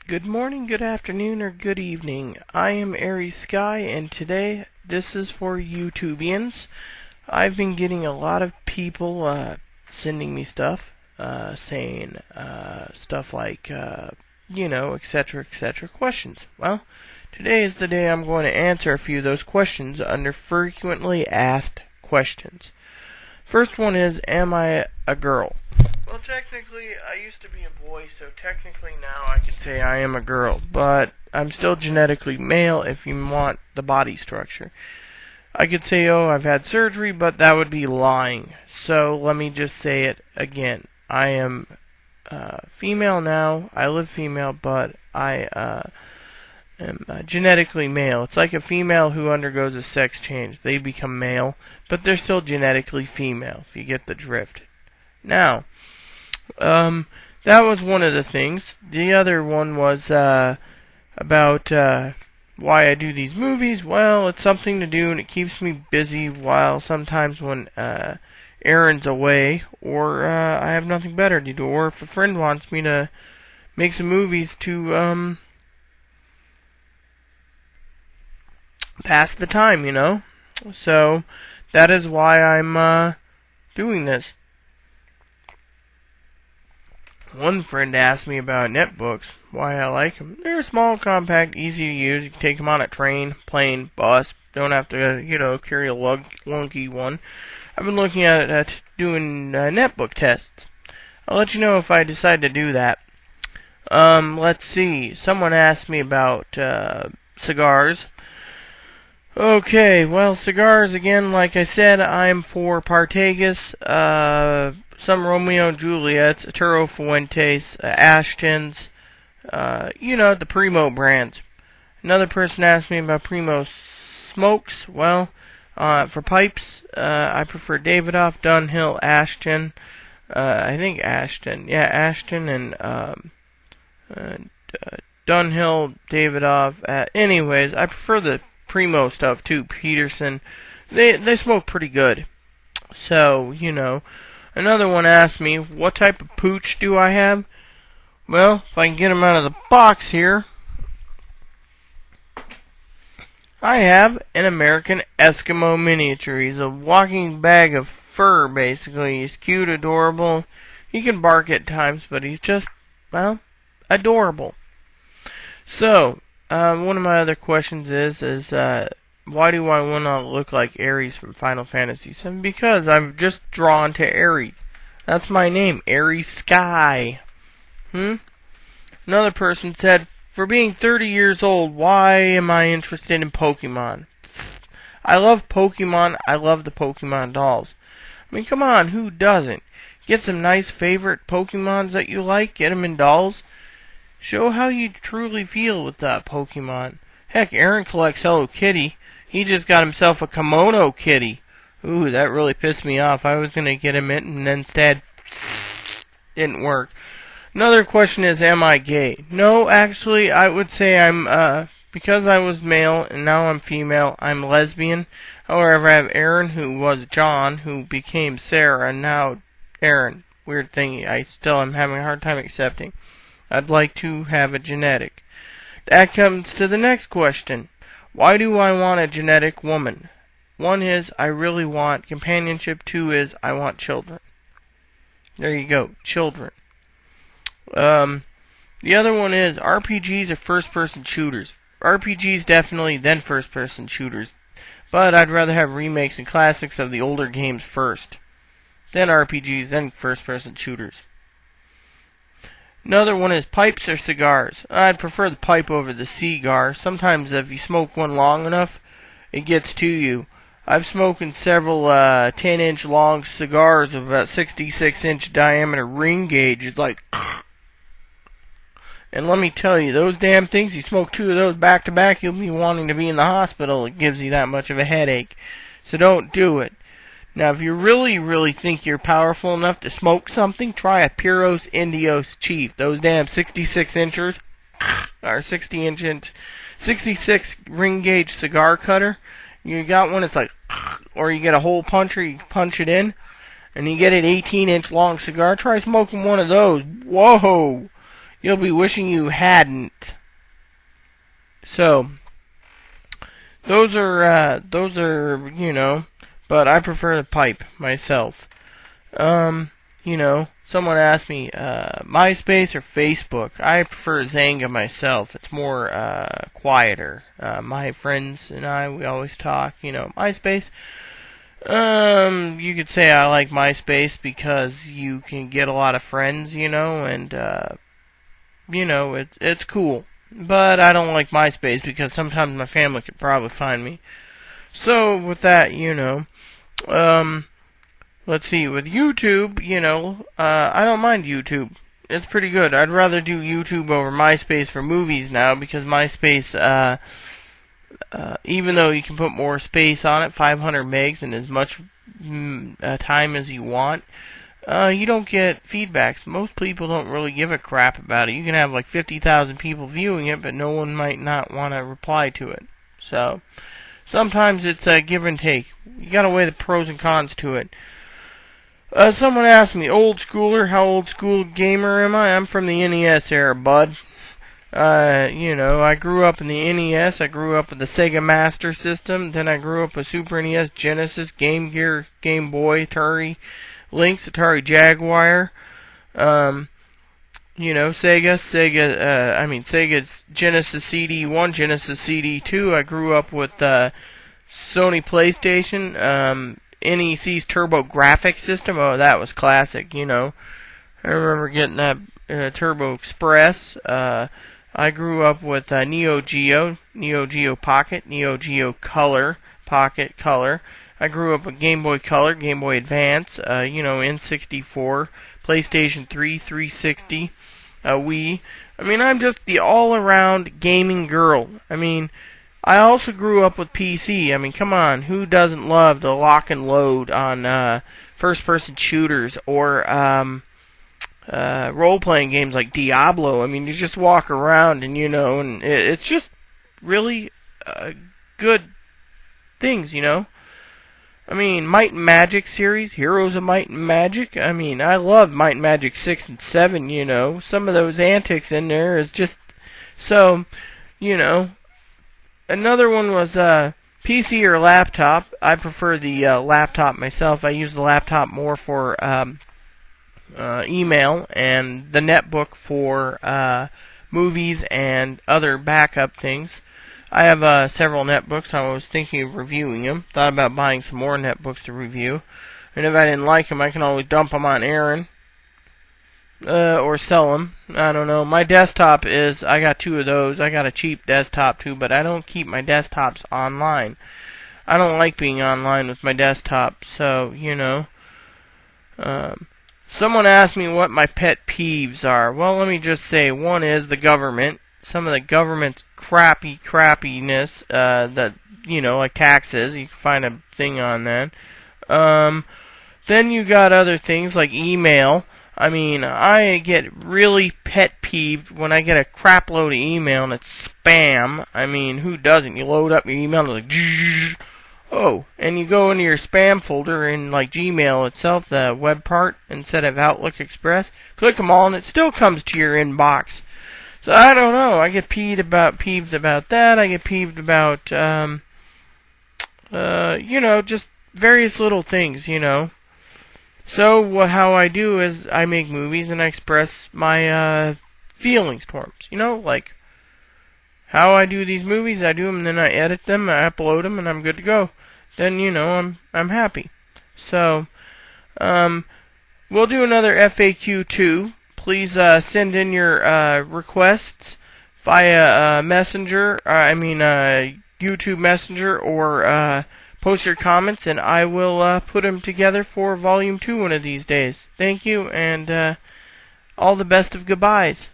Good morning, good afternoon, or good evening. I am Aries Sky, and today this is for YouTubians. I've been getting a lot of people sending me stuff, saying stuff like, etc., questions. Well, today is the day I'm going to answer a few of those questions under frequently asked questions. First one is, am I a girl? Well, technically, I used to be a boy, so technically now I could say I am a girl, but I'm still genetically male if you want the body structure. I could say, oh, I've had surgery, but that would be lying. So let me just say it again. I am female now. I live female, but I am genetically male. It's like a female who undergoes a sex change. They become male, but they're still genetically female, if you get the drift. Now, that was one of the things. The other one was about why I do these movies. Well, it's something to do, and it keeps me busy while sometimes when Aaron's away, or I have nothing better to do, or if a friend wants me to make some movies to pass the time, you know. So that is why I'm doing this. One friend asked me about netbooks, why I like them. They're small, compact, easy to use. You can take them on a train, plane, bus. Don't have to, carry a lunky one. I've been looking at doing netbook tests. I'll let you know if I decide to do that. Let's see. Someone asked me about cigars. Okay, well, cigars, again, like I said, I'm for Partagas, some Romeo and Juliets, Arturo Fuentes, Ashtons, the Primo brands. Another person asked me about Primo smokes. Well, for pipes, I prefer Davidoff, Dunhill, Ashton, Ashton, and Dunhill, Davidoff. Anyways, I prefer the Primo stuff too, Peterson. They smoke pretty good. So, Another one asked me, what type of pooch do I have? Well, if I can get them out of the box here, I have an American Eskimo miniature. He's a walking bag of fur, basically. He's cute, adorable. He can bark at times, but he's just, adorable. So, one of my other questions is why do I want to look like Ares from Final Fantasy VII? Because I'm just drawn to Ares. That's my name, Aries Sky. Another person said, for being 30 years old, why am I interested in Pokemon? I love Pokemon. I love the Pokemon dolls. I mean, come on, who doesn't? Get some nice favorite Pokemons that you like, get them in dolls. Show how you truly feel with that Pokemon. Heck, Aaron collects Hello Kitty. He just got himself a kimono kitty. Ooh, that really pissed me off. I was going to get him it, and then instead, didn't work. Another question is, am I gay? No, actually, I would say I'm, because I was male, and now I'm female, I'm lesbian. However, I have Aaron, who was John, who became Sarah, and now Aaron. Weird thing, I still am having a hard time accepting. I'd like to have a genetic. That comes to the next question. Why do I want a genetic woman? One is, I really want companionship. Two is, I want children. There you go, children. The other one is, RPGs are first-person shooters. RPGs definitely, then first-person shooters. But I'd rather have remakes and classics of the older games first. Then RPGs, then first-person shooters. Another one is pipes or cigars. I'd prefer the pipe over the cigar. Sometimes if you smoke one long enough, it gets to you. I've smoked several 10-inch long cigars of about 66-inch diameter ring gauge. It's like... And let me tell you, those damn things, you smoke two of those back to back, you'll be wanting to be in the hospital. It gives you that much of a headache. So don't do it. Now, if you really, really think you're powerful enough to smoke something, try a Puros Indios Chief. Those damn 66-inchers, or 66 ring gauge cigar cutter. You got one, it's like, or you get a hole puncher, you punch it in, and you get an 18-inch long cigar. Try smoking one of those. Whoa! you'll be wishing you hadn't. So, those are, but I prefer the pipe myself. Someone asked me, MySpace or Facebook. I prefer Zanga myself. It's more, quieter. My friends and I, we always talk, MySpace. You could say I like MySpace because you can get a lot of friends, and, it's cool. But I don't like MySpace because sometimes my family could probably find me. So, with that, let's see, with YouTube, I don't mind YouTube. It's pretty good. I'd rather do YouTube over MySpace for movies now because MySpace, even though you can put more space on it, 500 megs and as much time as you want, you don't get feedbacks. Most people don't really give a crap about it. You can have like 50,000 people viewing it, but no one might not want to reply to it. So, sometimes it's a give and take. You gotta weigh the pros and cons to it. Someone asked me, old schooler, how old school gamer am I? I'm from the NES era, bud. I grew up in the NES, I grew up with the Sega Master System, then I grew up with Super NES, Genesis, Game Gear, Game Boy, Atari, Lynx, Atari Jaguar, Sega's Genesis CD1, Genesis CD2, I grew up with, Sony PlayStation, NEC's Turbo Graphics System. Oh, that was classic, I remember getting that Turbo Express. I grew up with Neo Geo Pocket, Neo Geo Color, Pocket Color. I grew up with Game Boy Color, Game Boy Advance, N64, PlayStation 3, 360, Wii. I'm just the all-around gaming girl. I also grew up with PC. Come on, who doesn't love to lock and load on first-person shooters or role-playing games like Diablo? You just walk around and and it's just really good things, Might and Magic series, Heroes of Might and Magic. I love Might and Magic 6 and 7. Some of those antics in there is just so, Another one was PC or laptop. I prefer the laptop myself. I use the laptop more for email and the netbook for movies and other backup things. I have several netbooks. I was thinking of reviewing them. Thought about buying some more netbooks to review. And if I didn't like them, I can always dump them on Aaron. Or sell them. I don't know. My desktop I got 2 of those. I got a cheap desktop too, but I don't keep my desktops online. I don't like being online with my desktop, so, someone asked me what my pet peeves are. Well, let me just say, one is the government. Some of the government's crappiness, that, like taxes. You can find a thing on that. Then you got other things like email. I get really pet peeved when I get a crap load of email and it's spam. Who doesn't? You load up your email and it's like, oh, and you go into your spam folder in like Gmail itself, the web part, instead of Outlook Express. Click them all and it still comes to your inbox. So I don't know. I get peeved about that. I get peeved about, just various little things, So how I do is I make movies and I express my feelings towards them. Like how I do these movies, I do them and then I edit them, I upload them, and I'm good to go. Then I'm happy. So we'll do another FAQ too. Please send in your requests via Messenger. YouTube Messenger or post your comments, and I will put them together for Volume 2 one of these days. Thank you, and all the best of goodbyes.